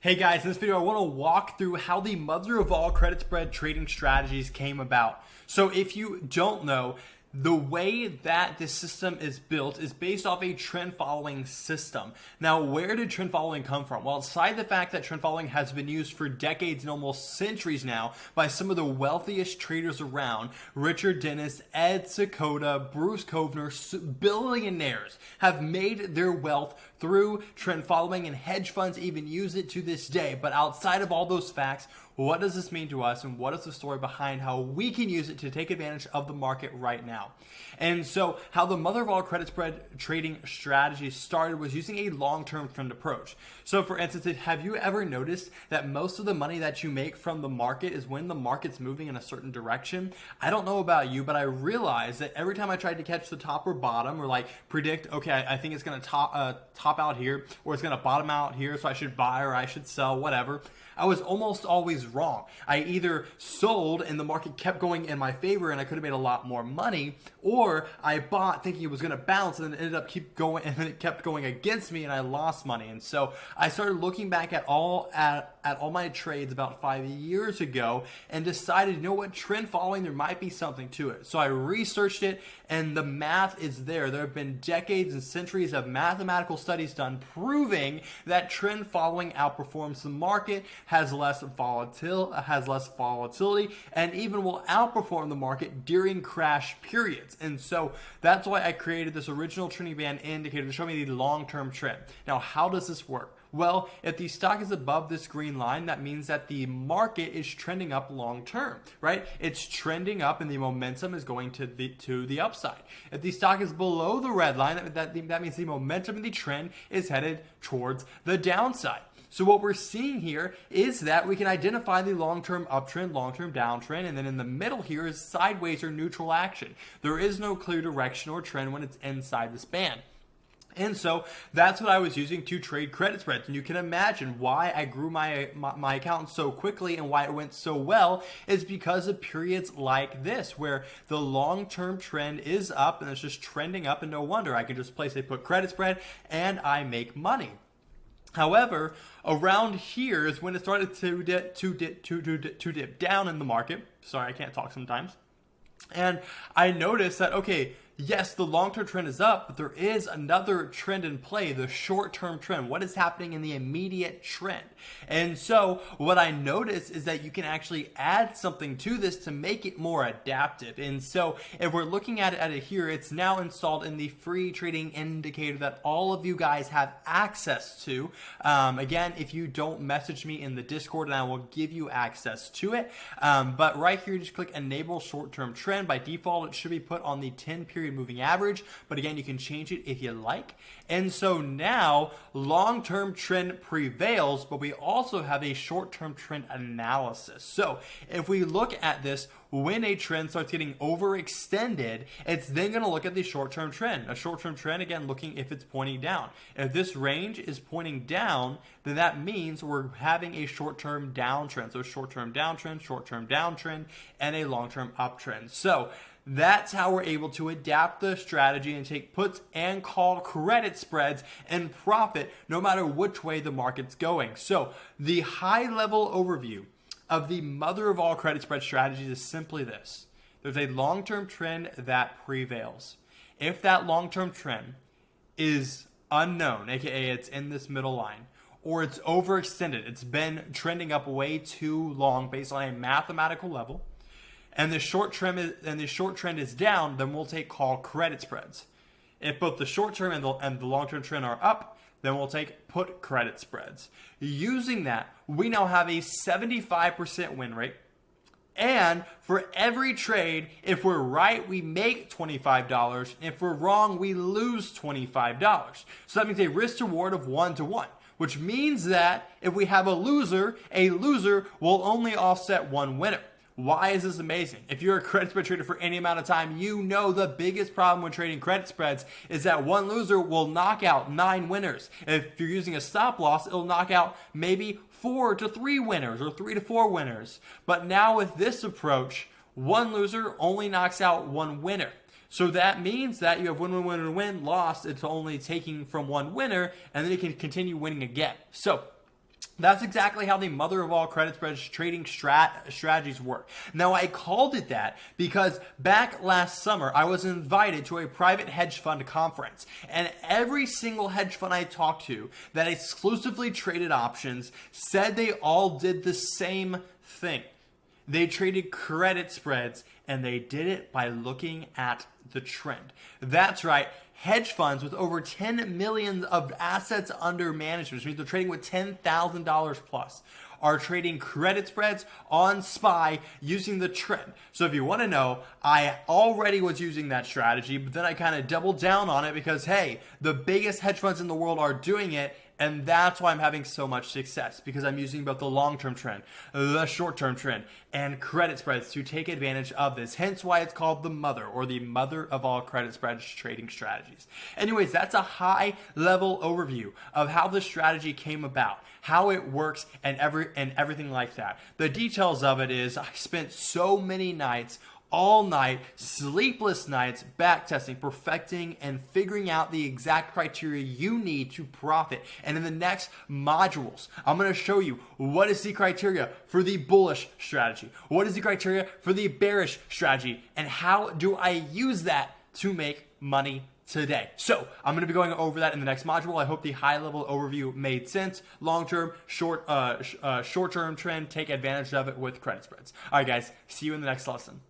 Hey guys, in this video I want to walk through how the mother of all credit spread trading strategies came about. So if you don't know, the way that this system is built is based off a trend following system. Now, where did trend following come from? Well, aside the fact that trend following has been used for decades and almost centuries now by some of the wealthiest traders around, Richard Dennis, Ed Seykota, Bruce Kovner, billionaires have made their wealth through trend following, and hedge funds even use it to this day. But outside of all those facts, what does this mean to us, and what is the story behind how we can use it to take advantage of the market right now? And so how the mother of all credit spread trading strategies started was using a long-term trend approach. So for instance, have you ever noticed that most of the money that you make from the market is when the market's moving in a certain direction? I don't know about you, but I realized that every time I tried to catch the top or bottom, or like predict, okay, I think it's going to top out here, or it's going to bottom out here, so I should buy or I should sell, whatever, I was almost always wrong. I either sold and the market kept going in my favor and I could have made a lot more money, or I bought thinking it was going to bounce and then it ended up keep going, and then it kept going against me and I lost money. And so I started looking back at all my trades about 5 years ago and decided, you know what, trend following, there might be something to it. So I researched it, and the math is there. There have been decades and centuries of mathematical studies done proving that trend following outperforms the market, has less volatility, and even will outperform the market during crash periods. And so that's why I created this original trending band indicator to show me the long-term trend. Now, how does this work? Well, if the stock is above this green line, that means that the market is trending up long term, right? It's trending up and the momentum is going to the upside. If the stock is below the red line, that means the momentum of the trend is headed towards the downside. So what we're seeing here is that we can identify the long-term uptrend, long-term downtrend, and then in the middle here is sideways or neutral action. There is no clear direction or trend when it's inside this band. And so that's what I was using to trade credit spreads. And you can imagine why I grew my account so quickly and why it went so well is because of periods like this where the long-term trend is up and it's just trending up, and no wonder I can just place a put credit spread and I make money. However, around here is when it started to dip down in the market. Sorry, I can't talk sometimes. And I noticed that, okay, yes, the long-term trend is up, but there is another trend in play, the short-term trend. What is happening in the immediate trend? And so what I noticed is that you can actually add something to this to make it more adaptive. And so if we're looking at it here, it's now installed in the free trading indicator that all of you guys have access to. Again, if you don't message me in the Discord, and I will give you access to it. But right here, just click enable short-term trend. By default, it should be put on the 10-period moving average, but again, you can change it if you like. And so now long-term trend prevails, but we also have a short-term trend analysis. So if we look at this, when a trend starts getting overextended, it's then going to look at the short-term trend. A short-term trend, again, looking if it's pointing down. If this range is pointing down, then that means we're having a short-term downtrend. So short-term downtrend, and a long-term uptrend. So that's how we're able to adapt the strategy and take puts and call credit spreads and profit no matter which way the market's going. So the high-level overview of the mother of all credit spread strategies is simply this. There's a long-term trend that prevails. If that long-term trend is unknown, aka it's in this middle line, or it's overextended, it's been trending up way too long based on a mathematical level, and the short trend is down, then we'll take call credit spreads. If both the short term and the long term trend are up, then we'll take put credit spreads. Using that, we now have a 75% win rate. And for every trade, if we're right, we make $25. If we're wrong, we lose $25. So that means a risk to reward of 1-to-1, which means that if we have a loser will only offset one winner. Why is this amazing? If you're a credit spread trader for any amount of time, you know the biggest problem when trading credit spreads is that one loser will knock out 9 winners. If you're using a stop loss, it'll knock out maybe 4 to 3 winners or 3 to 4 winners. But now with this approach, one loser only knocks out one winner. So that means that you have win, lost. It's only taking from one winner, and then you can continue winning again. So That's exactly how the mother of all credit spreads trading strategies work. Now, I called it that because back last summer, I was invited to a private hedge fund conference. And every single hedge fund I talked to that exclusively traded options said they all did the same thing. They traded credit spreads, and they did it by looking at the trend. That's right. Hedge funds with over 10 million of assets under management, which means they're trading with $10,000 plus, are trading credit spreads on SPY using the trend. So if you want to know, I already was using that strategy, but then I kind of doubled down on it because, hey, the biggest hedge funds in the world are doing it. And that's why I'm having so much success, because I'm using both the long-term trend, the short-term trend, and credit spreads to take advantage of this. Hence why it's called the mother, or the mother of all credit spreads trading strategies. Anyways, that's a high-level overview of how this strategy came about, how it works, and everything like that. The details of it is I spent so many nights, all night, sleepless nights, backtesting, perfecting, and figuring out the exact criteria you need to profit. And in the next modules, I'm going to show you what is the criteria for the bullish strategy, what is the criteria for the bearish strategy, and how do I use that to make money today. So I'm going to be going over that in the next module. I hope the high-level overview made sense. Long-term, short-term trend, take advantage of it with credit spreads. All right, guys, see you in the next lesson.